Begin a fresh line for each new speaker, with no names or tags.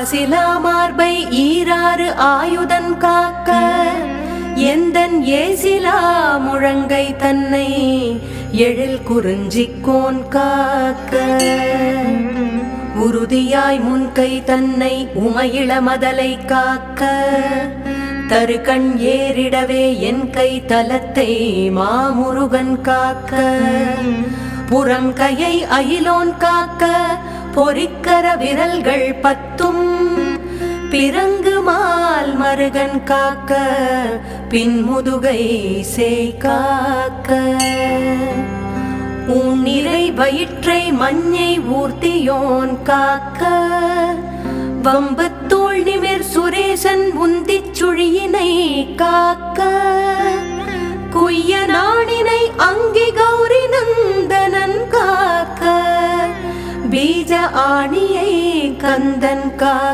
சிலா மார்பை ஈராறு ஆயுதன் காக்க எந்தன் ஏசிலா முழங்கை தன்னை எழில் குறிஞ்சிக்கோன் காக்க உறுதியாய் முன்கை தன்னை உமையிள மதலை காக்க தருகண் ஏறிடவே என் கை தலத்தை மாமுருகன் காக்க புறம் கையை அயிலோன் காக்க பொறிக்கர விரல்கள் பத்தும் பிறங்கு மால் மருகன் காக்க பின்முதுகை சேய் காக்க உன்னிறை வயிற்றை மஞ்சை ஊர்த்தியோன் காக்க வம்பு தோள் நிமிர் சுரேசன் உந்திச் சுழியினை காக்க குய்ய நாணினை அங்கி கௌரி நந்தனன் காக்க பீஜ ஆணியை கந்தன் காக்க